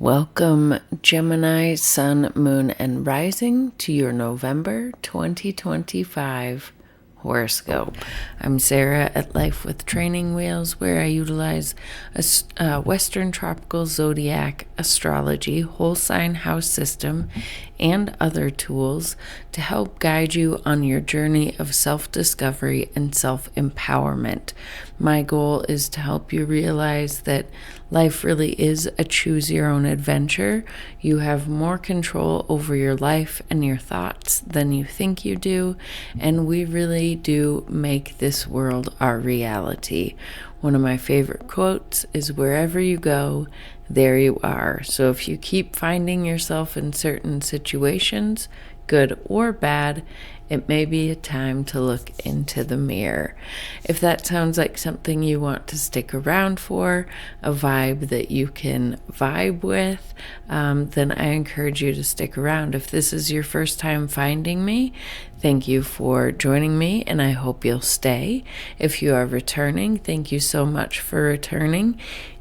Welcome, Gemini, Sun, Moon, and Rising, to your November 2025 horoscope. I'm Sarah at Life with Training Wheels, where I utilize a Western Tropical Zodiac Astrology, whole sign house system, and other tools to help guide you on your journey of self-discovery and self-empowerment. My goal is to help you realize that life really is a choose-your-own adventure. You have more control over your life and your thoughts than you think you do, and we really do make this world our reality. One of my favorite quotes is, "Wherever you go, there you are." So if you keep finding yourself in certain situations, good or bad, it may be a time to look into the mirror. If that sounds like something you want to stick around for, a vibe that you can vibe with, then I encourage you to stick around. If this is your first time finding me, thank you for joining me, and I hope you'll stay. If you are returning, thank you so much for returning.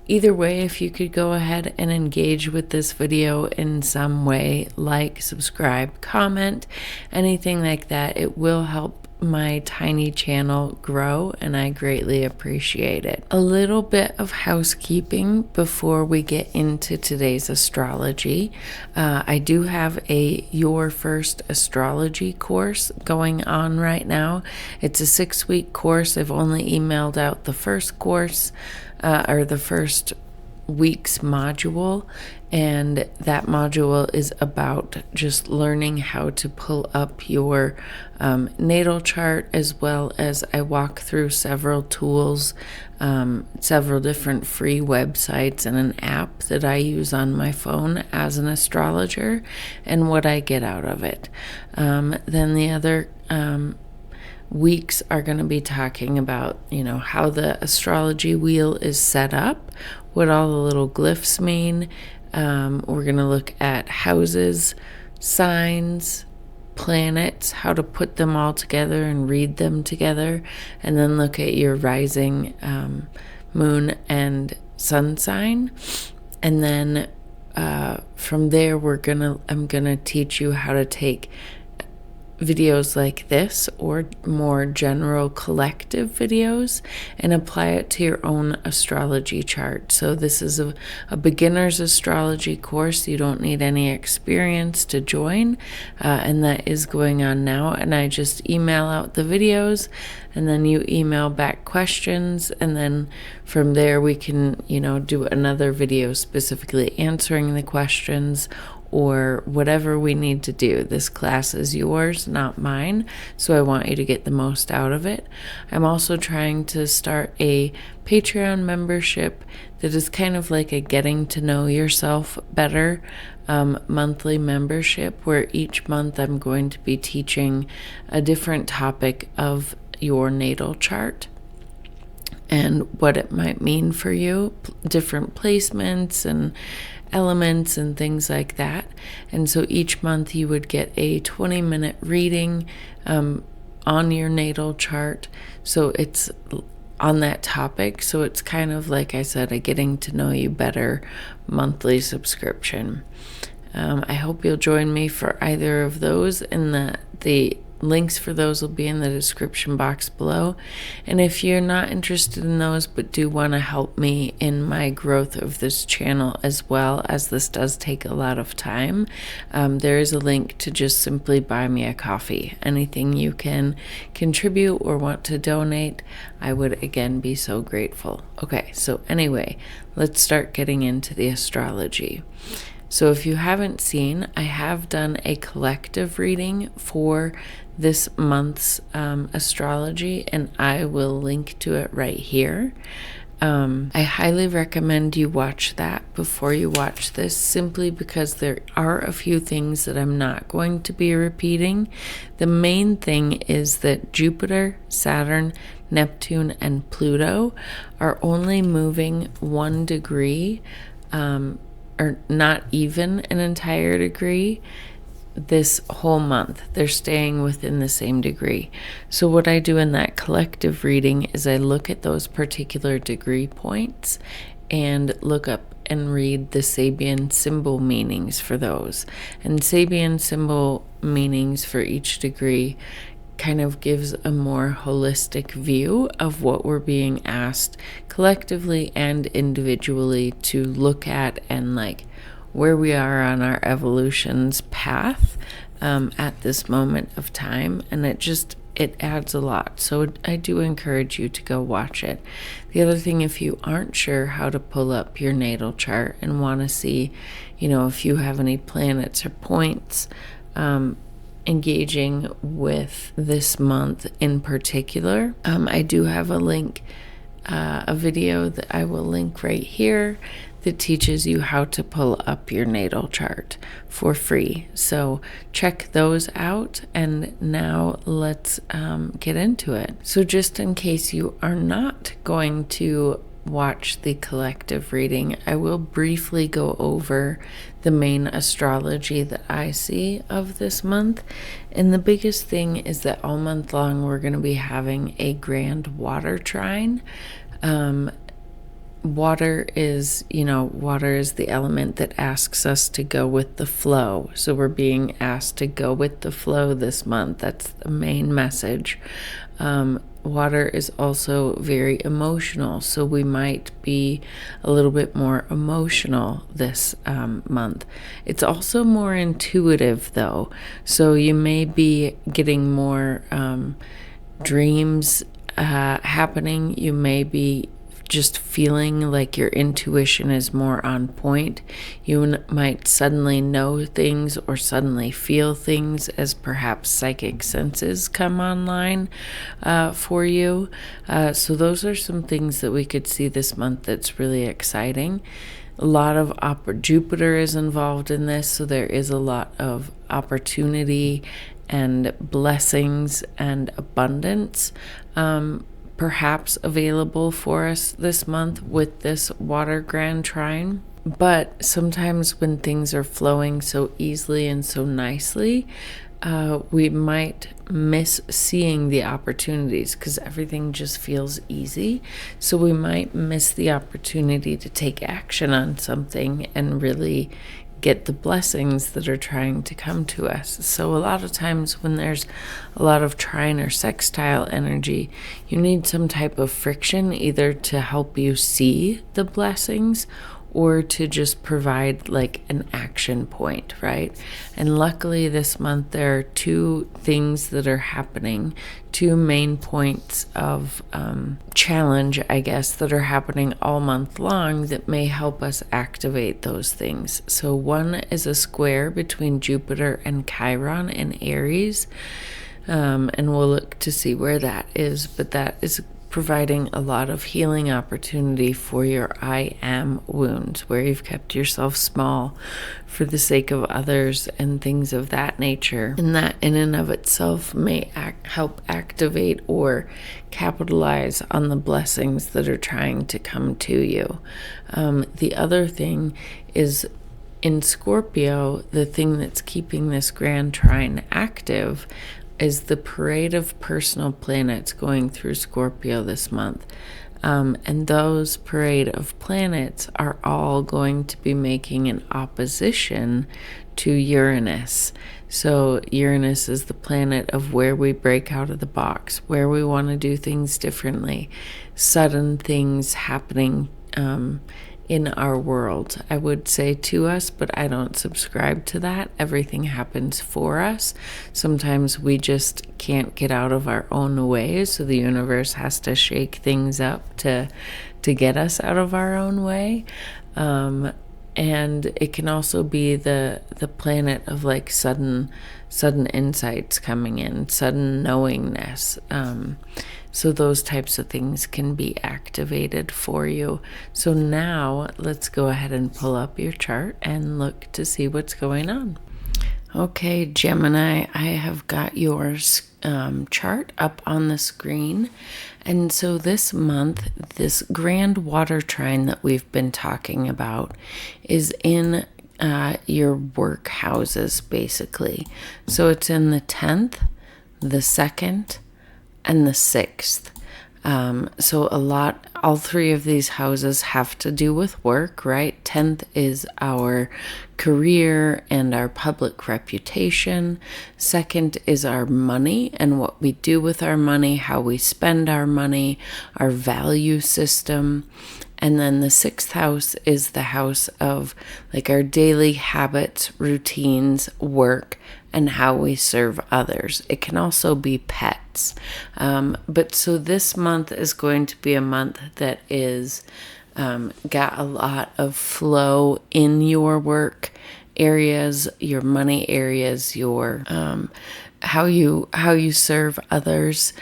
Either way, if you could go ahead and engage with this video in some way, like, subscribe, comment, anything like that, it will help my tiny channel grow, and I greatly appreciate it. A little bit of housekeeping before we get into today's astrology. I do have a Your First Astrology course going on right now. It's a 6-week course. I've only emailed out the first course, or the first week's module, and that module is about just learning how to pull up your natal chart, as well as I walk through several tools, several different free websites and an app that I use on my phone as an astrologer, and what I get out of it. Then the other weeks are going to be talking about, how the astrology wheel is set up, what all the little glyphs mean. We're going to look at houses, signs, planets, how to put them all together and read them together, and then look at your rising, moon and sun sign. And then from there, I'm gonna teach you how to take videos like this, or more general collective videos, and apply it to your own astrology chart. So this is a beginner's astrology course. You don't need any experience to join, and that is going on now. And I just email out the videos, and then you email back questions, and then from there we can do another video specifically answering the questions, or whatever we need to do. This class is yours, not mine, so I want you to get the most out of it. I'm also trying to start a Patreon membership that is kind of like a getting to know yourself better monthly membership, where each month I'm going to be teaching a different topic of your natal chart and what it might mean for you, different placements and elements and things like that. And so each month you would get a 20-minute reading on your natal chart, so it's on that topic. So it's kind of, like I said, a getting to know you better monthly subscription. I hope you'll join me for either of those, and the links for those will be in the description box below. And if you're not interested in those but do want to help me in my growth of this channel, as well as this does take a lot of time, there is a link to just simply buy me a coffee. Anything you can contribute or want to donate, I would again be so grateful. Okay, so anyway, let's start getting into the astrology. So if you haven't seen, I have done a collective reading for this month's astrology, and I will link to it right here. I highly recommend you watch that before you watch this, simply because there are a few things that I'm not going to be repeating. The main thing is that Jupiter, Saturn, Neptune, and Pluto are only moving 1 degree, or not even an entire degree, this whole month. They're staying within the same degree. So what I do in that collective reading is I look at those particular degree points and look up and read the Sabian symbol meanings for those. And Sabian symbol meanings for each degree kind of gives a more holistic view of what we're being asked collectively and individually to look at, and like where we are on our evolution's path at this moment of time. And it adds a lot. So I do encourage you to go watch it. The other thing, if you aren't sure how to pull up your natal chart and want to see, if you have any planets or points engaging with this month in particular, I do have a link, a video that I will link right here that teaches you how to pull up your natal chart for free. So check those out. And now let's get into it. So just in case you are not going to watch the collective reading, I will briefly go over the main astrology that I see of this month. And the biggest thing is that all month long we're going to be having a grand water trine. Water is the element that asks us to go with the flow. So we're being asked to go with the flow this month. That's the main message. Water is also very emotional, so we might be a little bit more emotional this month. It's also more intuitive, though, so you may be getting more dreams happening. You may be just feeling like your intuition is more on point. You might suddenly know things or suddenly feel things as perhaps psychic senses come online for you. So those are some things that we could see this month that's really exciting. A lot of Jupiter is involved in this, so there is a lot of opportunity and blessings and abundance perhaps available for us this month with this Water Grand Trine. But sometimes when things are flowing so easily and so nicely, we might miss seeing the opportunities because everything just feels easy. So we might miss the opportunity to take action on something and really get the blessings that are trying to come to us. So a lot of times when there's a lot of trine or sextile energy, you need some type of friction, either to help you see the blessings or to just provide like an action point, right? And luckily this month there are two things that are happening, two main points of challenge, I guess, that are happening all month long that may help us activate those things. So one is a square between Jupiter and Chiron in Aries, and we'll look to see where that is, but that is providing a lot of healing opportunity for your I am wounds, where you've kept yourself small for the sake of others and things of that nature. And that in and of itself may help activate or capitalize on the blessings that are trying to come to you. The other thing is in Scorpio, the thing that's keeping this Grand Trine active is the parade of personal planets going through Scorpio this month. And those parade of planets are all going to be making an opposition to Uranus. So Uranus is the planet of where we break out of the box, where we want to do things differently, sudden things happening in our world, I would say to us, but I don't subscribe to that. Everything happens for us. Sometimes we just can't get out of our own way, so the universe has to shake things up to get us out of our own way. And it can also be the planet of like sudden insights coming in, sudden knowingness. So those types of things can be activated for you. So now let's go ahead and pull up your chart and look to see what's going on. Okay, Gemini, I have got your chart up on the screen. And so this month, this grand water trine that we've been talking about is in your work houses, basically. So it's in the 10th, the 2nd, and the 6th. So all three of these houses have to do with work, right? 10th is our career and our public reputation. 2nd is our money and what we do with our money, how we spend our money, our value system. And then the 6th house is the house of like our daily habits, routines, work, and how we serve others. It can also be pets. But so this month is going to be a month that is got a lot of flow in your work areas, your money areas, your how you serve others.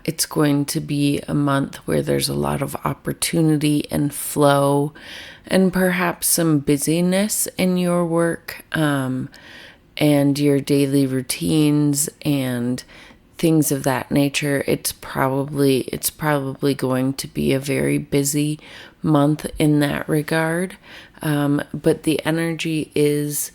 It's going to be a month where there's a lot of opportunity and flow and perhaps some busyness in your work and your daily routines and things of that nature. It's probably going to be a very busy month in that regard. But the energy is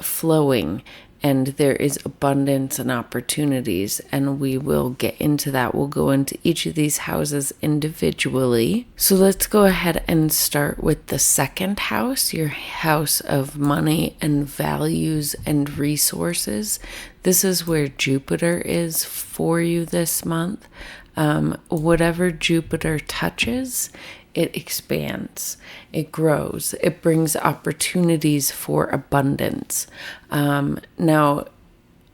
flowing and there is abundance and opportunities, and we will get into that. We'll go into each of these houses individually. So let's go ahead and start with the 2nd house, your house of money and values and resources. This is where Jupiter is for you this month. Whatever Jupiter touches, it expands, it grows, it brings opportunities for abundance. Now,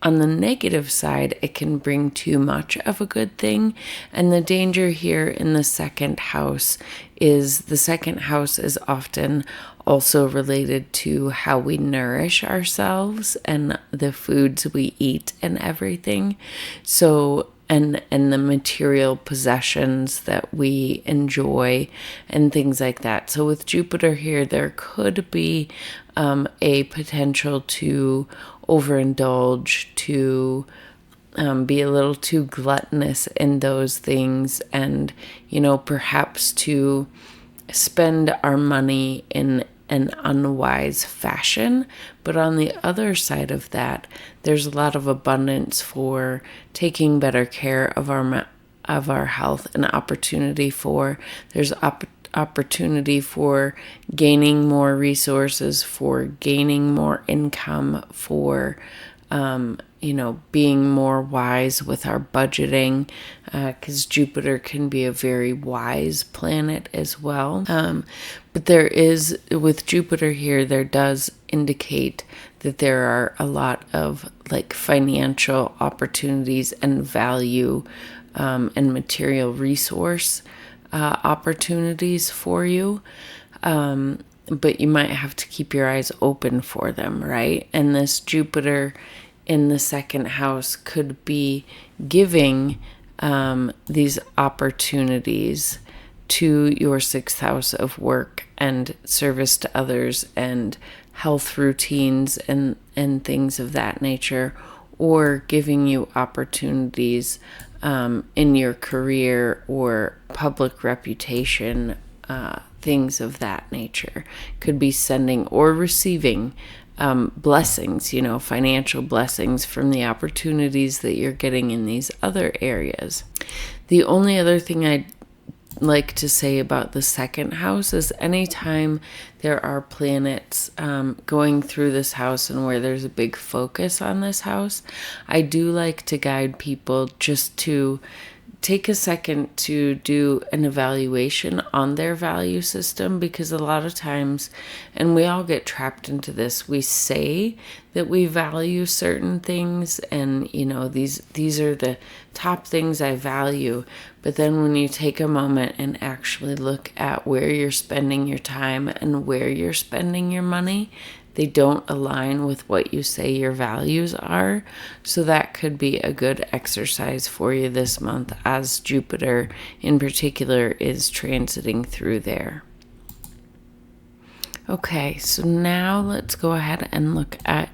on the negative side, it can bring too much of a good thing. And the danger here in the 2nd house is often also related to how we nourish ourselves and the foods we eat and everything. So and the material possessions that we enjoy and things like that. So with Jupiter here, there could be a potential to overindulge, to be a little too gluttonous in those things, and, perhaps to spend our money in an unwise fashion. But on the other side of that, there's a lot of abundance for taking better care of our health, and opportunity for gaining more resources, for gaining more income, for being more wise with our budgeting, because Jupiter can be a very wise planet as well. But with Jupiter here, there does indicate that there are a lot of like financial opportunities and value and material resource opportunities for you. But you might have to keep your eyes open for them, right? And this Jupiter in the 2nd house could be giving these opportunities to your 6th house of work and service to others and health routines and things of that nature, or giving you opportunities in your career or public reputation, things of that nature. Could be sending or receiving blessings, financial blessings from the opportunities that you're getting in these other areas. The only other thing I'd like to say about the 2nd house is anytime there are planets going through this house and where there's a big focus on this house, I do like to guide people just to take a second to do an evaluation on their value system, because a lot of times, and we all get trapped into this, we say that we value certain things and, these are the top things I value. But then when you take a moment and actually look at where you're spending your time and where you're spending your money, they don't align with what you say your values are. So that could be a good exercise for you this month, as Jupiter in particular is transiting through there. Okay, so now let's go ahead and look at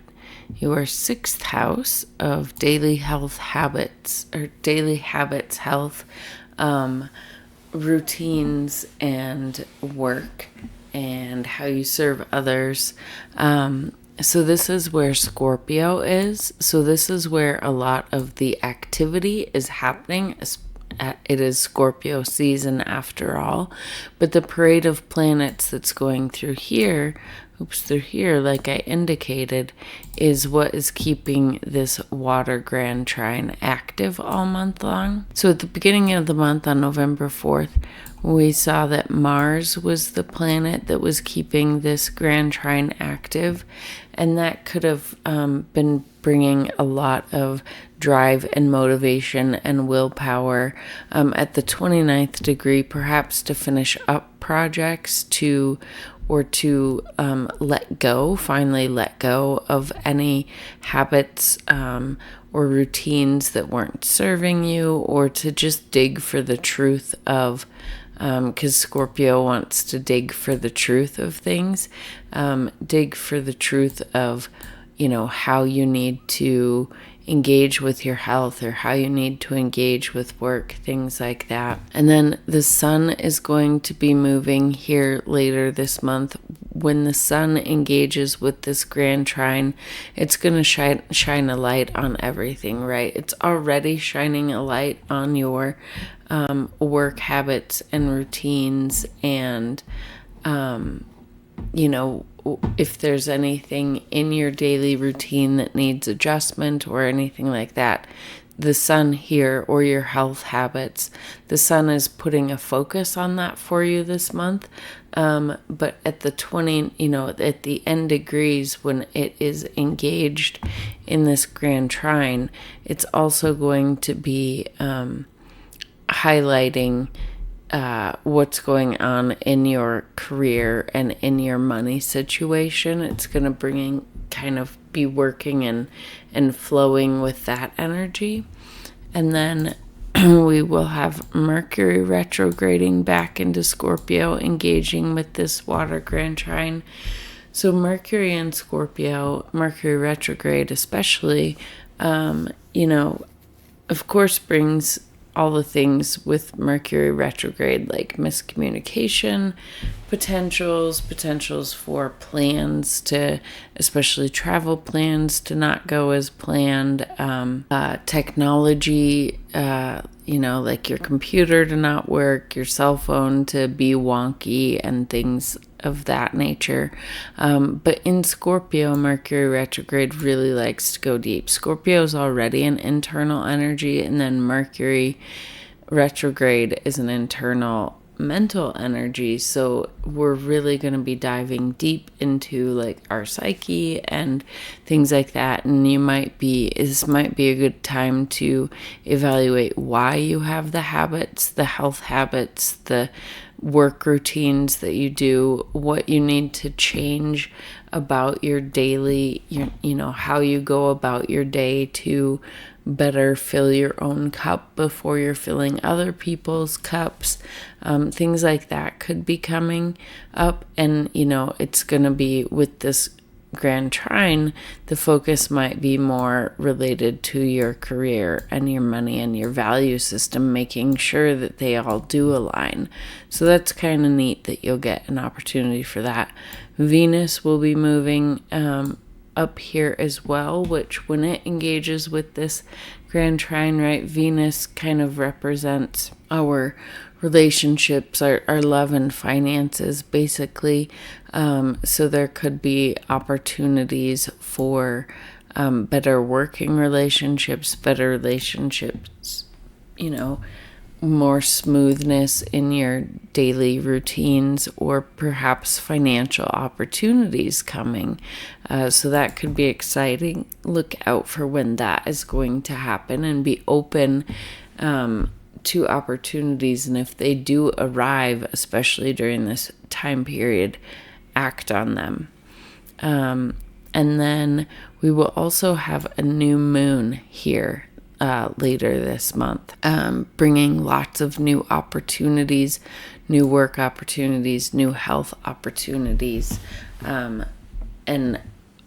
your 6th house of daily habits, health, routines, and work, and how you serve others. So this is where Scorpio is. So this is where a lot of the activity is happening, it is Scorpio season after all. But the parade of planets that's going through here, like I indicated, is what is keeping this Water Grand Trine active all month long. So at the beginning of the month, on November 4th, we saw that Mars was the planet that was keeping this Grand Trine active, and that could have been bringing a lot of drive and motivation and willpower at the 29th degree, perhaps to finish up projects, to finally let go of any habits or routines that weren't serving you, or to just dig for the truth of, because Scorpio wants to dig for the truth of things, dig for the truth of, how you need to engage with your health, or how you need to engage with work, things like that. And then the sun is going to be moving here later this month. When the sun engages with this Grand Trine, it's going to shine a light on everything, right? It's already shining a light on your work habits and routines, and if there's anything in your daily routine that needs adjustment or anything like that, the sun here, or your health habits, the sun is putting a focus on that for you this month. But at the at the end degrees, when it is engaged in this Grand Trine, it's also going to be highlighting what's going on in your career and in your money situation. It's going to be working and flowing with that energy. And then we will have Mercury retrograding back into Scorpio, engaging with this Water Grand Trine. So Mercury in Scorpio, Mercury retrograde especially, of course brings all the things with Mercury retrograde, like miscommunication, potentials for plans to, especially travel plans, to not go as planned, technology, like your computer to not work, your cell phone to be wonky, and things of that nature. But in Scorpio, Mercury retrograde really likes to go deep. Scorpio is already an internal energy, and then Mercury retrograde is an internal mental energy. So we're really going to be diving deep into like our psyche and things like that. And this might be a good time to evaluate why you have the habits, the health habits, the work routines that you do, what you need to change about your daily, how you go about your day to better fill your own cup before you're filling other people's cups. Things like that could be coming up. And, it's going to be with this Grand Trine, the focus might be more related to your career and your money and your value system, making sure that they all do align. So that's kind of neat that you'll get an opportunity for that. Venus will be moving up here as well, which when it engages with this Grand Trine, right, Venus kind of represents our relationships, our love and finances, basically. So there could be opportunities for better working relationships, more smoothness in your daily routines, or perhaps financial opportunities coming. So that could be exciting. Look out for when that is going to happen, and be open to opportunities. And if they do arrive, especially during this time period, act on them. And then we will also have a new moon here later this month, bringing lots of new opportunities, new work opportunities, new health opportunities, and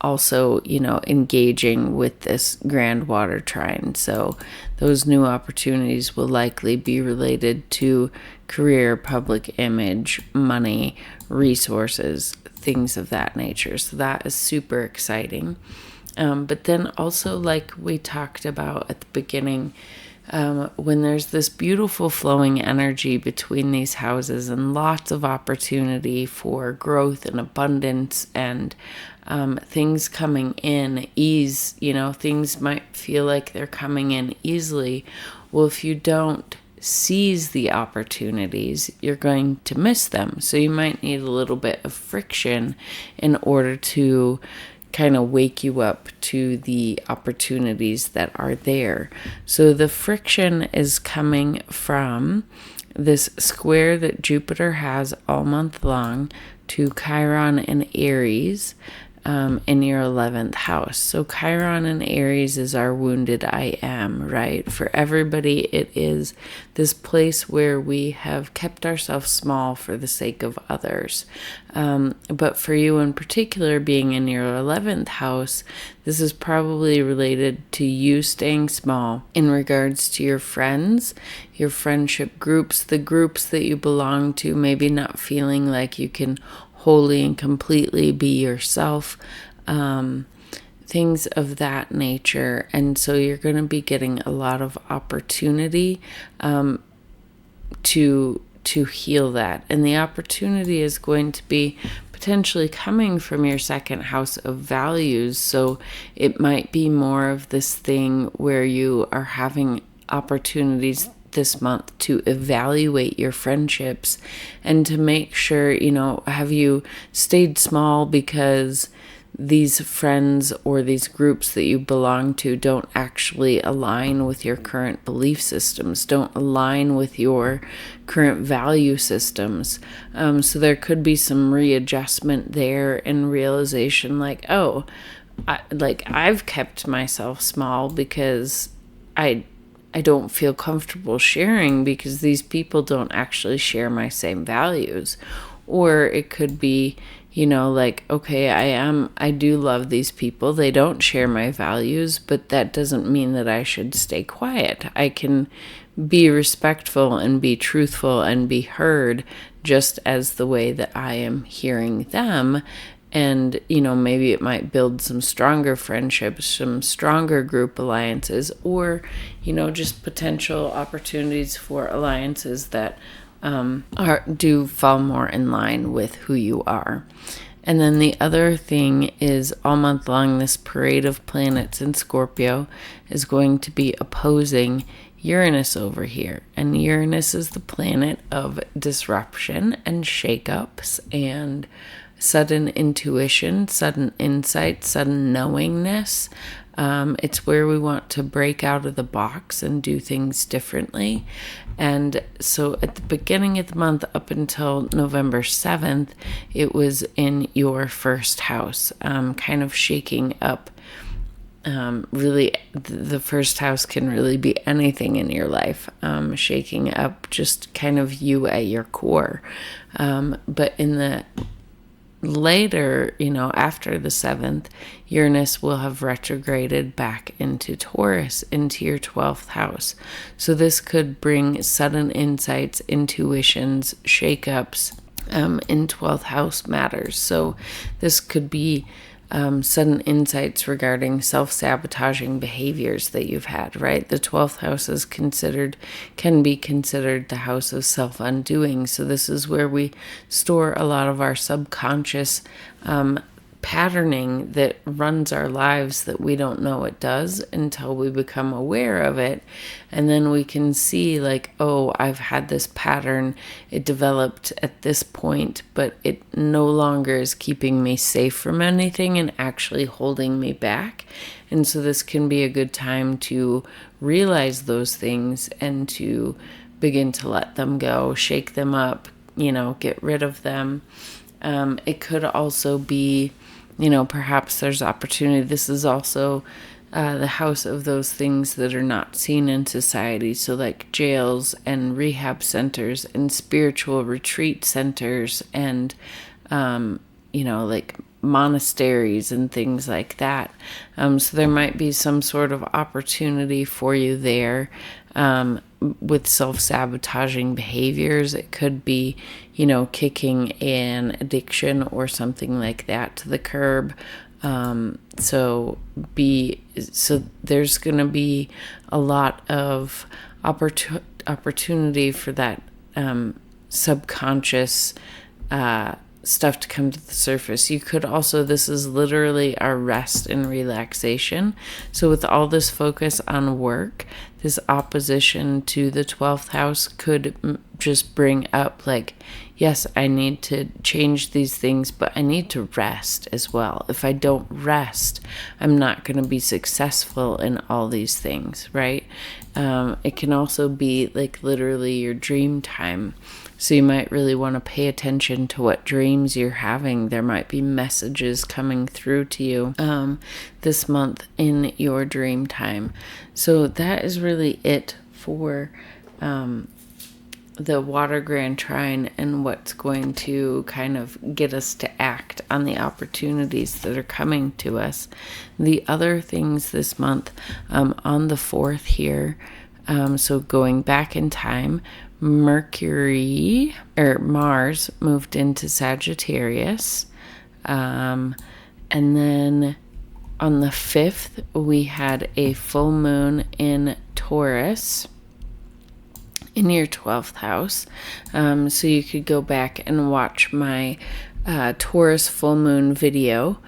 also, engaging with this Grand Water Trine. So those new opportunities will likely be related to career, public image, money, resources, things of that nature. So that is super exciting. But then also, like we talked about at the beginning, when there's this beautiful flowing energy between these houses and lots of opportunity for growth and abundance and things coming in ease, things might feel like they're coming in easily. Well, if you don't seize the opportunities, you're going to miss them. So you might need a little bit of friction in order to kind of wake you up to the opportunities that are there. So the friction is coming from this square that Jupiter has all month long to Chiron and Aries in your 11th house. So Chiron and Aries is our wounded I am, right? For everybody, it is this place where we have kept ourselves small for the sake of others. But for you in particular, being in your 11th house, this is probably related to you staying small in regards to your friends, your friendship groups, the groups that you belong to, maybe not feeling like you can wholly and completely be yourself, things of that nature. And so you're going to be getting a lot of opportunity to heal that. And the opportunity is going to be potentially coming from your second house of values. So it might be more of this thing where you are having opportunities this month to evaluate your friendships and to make sure, have you stayed small because these friends or these groups that you belong to don't actually align with your current belief systems, don't align with your current value systems. So there could be some readjustment there and realization like, I've kept myself small because I don't feel comfortable sharing because these people don't actually share my same values. Or it could be, okay, I do love these people. They don't share my values, but that doesn't mean that I should stay quiet. I can be respectful and be truthful and be heard just as the way that I am hearing them. And, maybe it might build some stronger friendships, some stronger group alliances, or, just potential opportunities for alliances that do fall more in line with who you are. And then the other thing is all month long, this parade of planets in Scorpio is going to be opposing Uranus over here. And Uranus is the planet of disruption and shakeups and sudden intuition, sudden insight, sudden knowingness. It's where we want to break out of the box and do things differently. And so at the beginning of the month up until November 7th, it was in your first house, kind of shaking up. Really, the first house can really be anything in your life, shaking up just kind of you at your core. But in the later, after the 7th, Uranus will have retrograded back into Taurus, into your 12th house. So this could bring sudden insights, intuitions, shakeups in 12th house matters. So this could be sudden insights regarding self-sabotaging behaviors that you've had, right? The 12th house is can be considered the house of self-undoing. So this is where we store a lot of our subconscious patterning that runs our lives that we don't know it does until we become aware of it. And then we can see like, oh, I've had this pattern. It developed at this point, but it no longer is keeping me safe from anything and actually holding me back. And so this can be a good time to realize those things and to begin to let them go, shake them up, get rid of them. It could also be, perhaps there's opportunity. This is also the house of those things that are not seen in society. So like jails and rehab centers and spiritual retreat centers and, like monasteries and things like that. So there might be some sort of opportunity for you there. With self-sabotaging behaviors. It could be, kicking an addiction or something like that to the curb. So there's going to be a lot of opportunity for that subconscious stuff to come to the surface. You could also, this is literally our rest and relaxation. So with all this focus on work, this opposition to the 12th house could just bring up like, yes, I need to change these things, but I need to rest as well. If I don't rest, I'm not going to be successful in all these things, right? It can also be like literally your dream time. So you might really want to pay attention to what dreams you're having. There might be messages coming through to you this month in your dream time. So that is really it for the Water Grand Trine and what's going to kind of get us to act on the opportunities that are coming to us. The other things this month, on the 4th here, so going back in time, Mars moved into Sagittarius. And then on the 5th, we had a full moon in Taurus in your 12th house. So you could go back and watch my Taurus full moon video.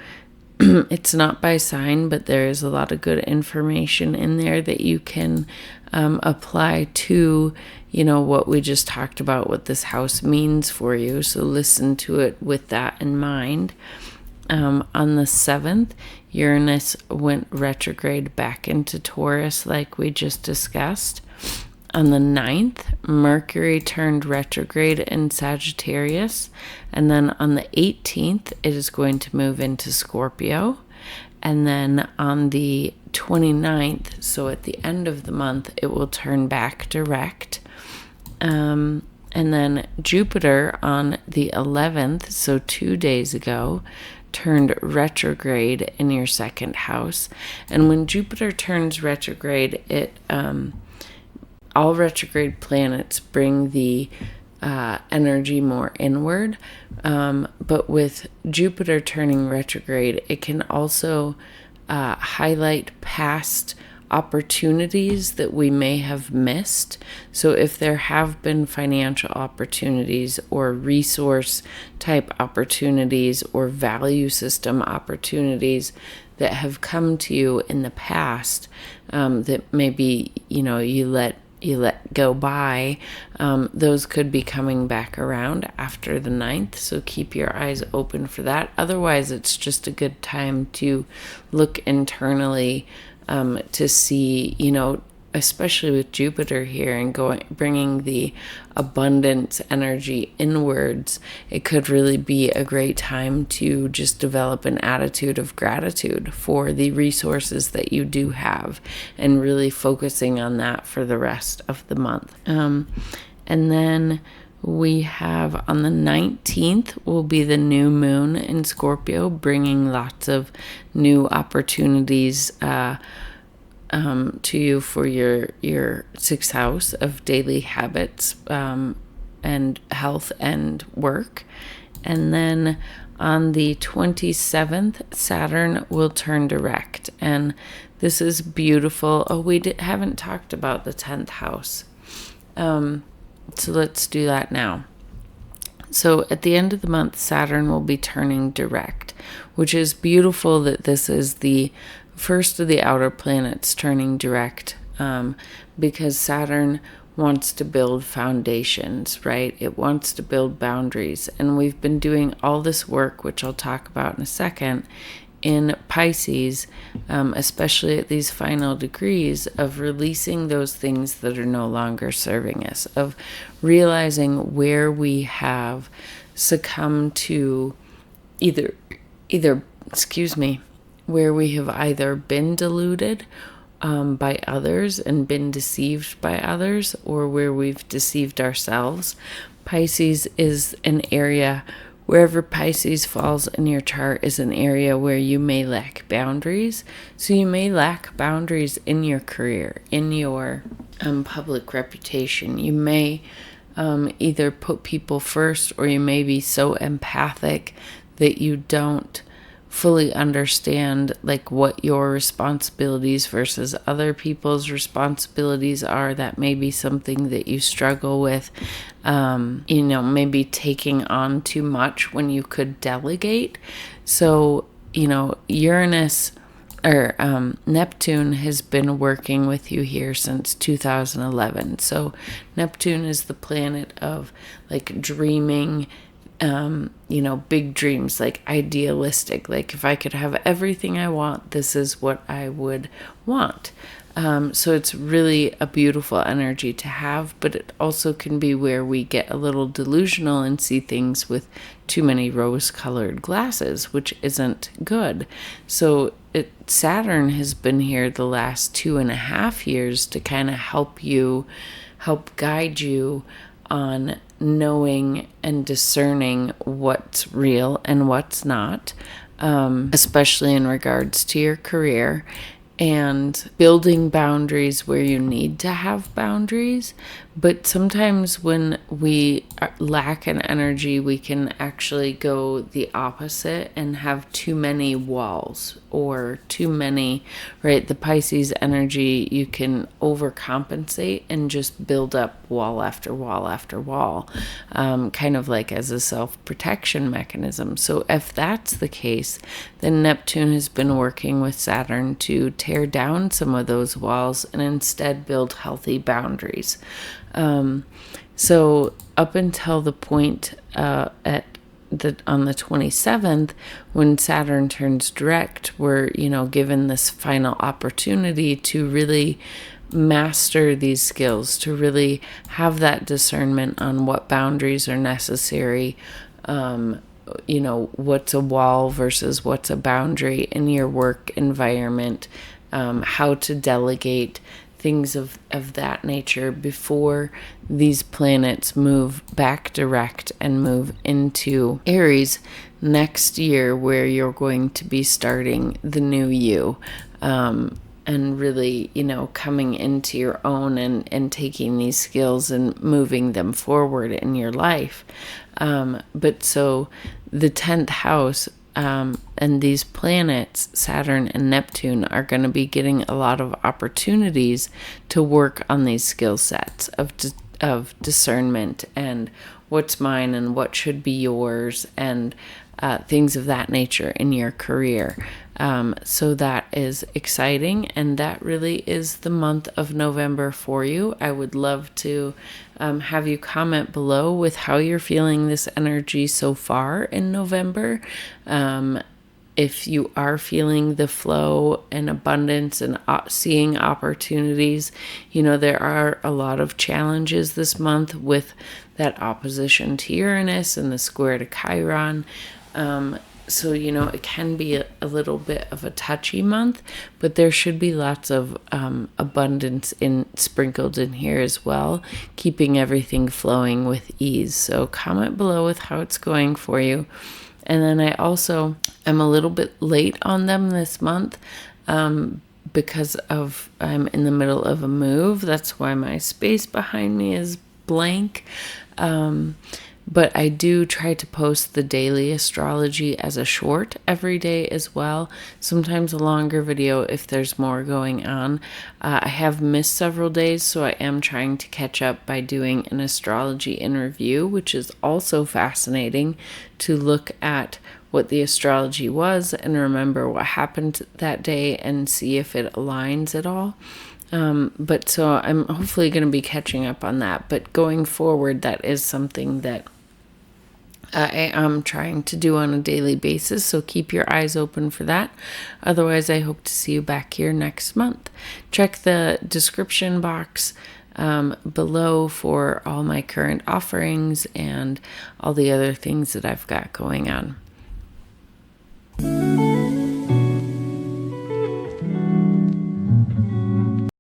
It's not by sign, but there is a lot of good information in there that you can apply to, what we just talked about, what this house means for you. So listen to it with that in mind. On the 7th, Uranus went retrograde back into Taurus like we just discussed. On the 9th, Mercury turned retrograde in Sagittarius. And then on the 18th, it is going to move into Scorpio. And then on the 29th, so at the end of the month, it will turn back direct. And then Jupiter on the 11th, so 2 days ago, turned retrograde in your 2nd house. And when Jupiter turns retrograde, all retrograde planets bring the energy more inward. But with Jupiter turning retrograde, it can also highlight past opportunities that we may have missed. So if there have been financial opportunities or resource type opportunities or value system opportunities that have come to you in the past, that maybe, you let go by, those could be coming back around after the 9th. So keep your eyes open for that. Otherwise, it's just a good time to look internally to see, especially with Jupiter here and bringing the abundance energy inwards, it could really be a great time to just develop an attitude of gratitude for the resources that you do have and really focusing on that for the rest of the month. And then we have on the 19th will be the new moon in Scorpio, bringing lots of new opportunities to you for your 6th house of daily habits and health and work. And then on the 27th, Saturn will turn direct. And this is beautiful. Oh, we haven't talked about the 10th house. So let's do that now. So at the end of the month, Saturn will be turning direct, which is beautiful that this is the first of the outer planets turning direct, because Saturn wants to build foundations, right? It wants to build boundaries. And we've been doing all this work, which I'll talk about in a second, in Pisces, especially at these final degrees, of releasing those things that are no longer serving us, of realizing where we have succumbed to where we have either been deluded by others and been deceived by others, or where we've deceived ourselves. Pisces is an area, wherever Pisces falls in your chart, is an area where you may lack boundaries. So you may lack boundaries in your career, in your public reputation. You may either put people first, or you may be so empathic that you don't fully understand like what your responsibilities versus other people's responsibilities are. That may be something that you struggle with, maybe taking on too much when you could delegate. So, Uranus or Neptune has been working with you here since 2011. So Neptune is the planet of like dreaming, big dreams, like idealistic. Like if I could have everything I want, this is what I would want. So it's really a beautiful energy to have, but it also can be where we get a little delusional and see things with too many rose-colored glasses, which isn't good. So Saturn has been here the last 2.5 years to kind of help guide you on knowing and discerning what's real and what's not, especially in regards to your career, and building boundaries where you need to have boundaries. But sometimes when we lack an energy, we can actually go the opposite and have too many walls or too many, right? The Pisces energy, you can overcompensate and just build up wall after wall after wall, kind of like as a self-protection mechanism. So if that's the case, then Neptune has been working with Saturn to tear down some of those walls and instead build healthy boundaries. So up until the point on the 27th, when Saturn turns direct, we're, given this final opportunity to really master these skills, to really have that discernment on what boundaries are necessary, what's a wall versus what's a boundary in your work environment, how to delegate, things of that nature before these planets move back direct and move into Aries next year, where you're going to be starting the new you, and really, coming into your own and taking these skills and moving them forward in your life. But so the 10th house, and these planets, Saturn and Neptune, are going to be getting a lot of opportunities to work on these skill sets of discernment and what's mine and what should be yours, and things of that nature in your career. So that is exciting, and that really is the month of November for you. I would love to have you comment below with how you're feeling this energy so far in November. If you are feeling the flow and abundance and seeing opportunities, there are a lot of challenges this month with that opposition to Uranus and the square to Chiron. So, it can be a little bit of a touchy month, but there should be lots of abundance sprinkled in here as well, keeping everything flowing with ease. So comment below with how it's going for you. And then I also am a little bit late on them this month because I'm in the middle of a move. That's why my space behind me is blank. But I do try to post the daily astrology as a short every day as well. Sometimes a longer video if there's more going on. I have missed several days, so I am trying to catch up by doing an astrology in review, which is also fascinating to look at what the astrology was and remember what happened that day and see if it aligns at all. But so I'm hopefully going to be catching up on that. But going forward, that is something that I am trying to do on a daily basis. So keep your eyes open for that. Otherwise, I hope to see you back here next month. Check the description box below for all my current offerings and all the other things that I've got going on.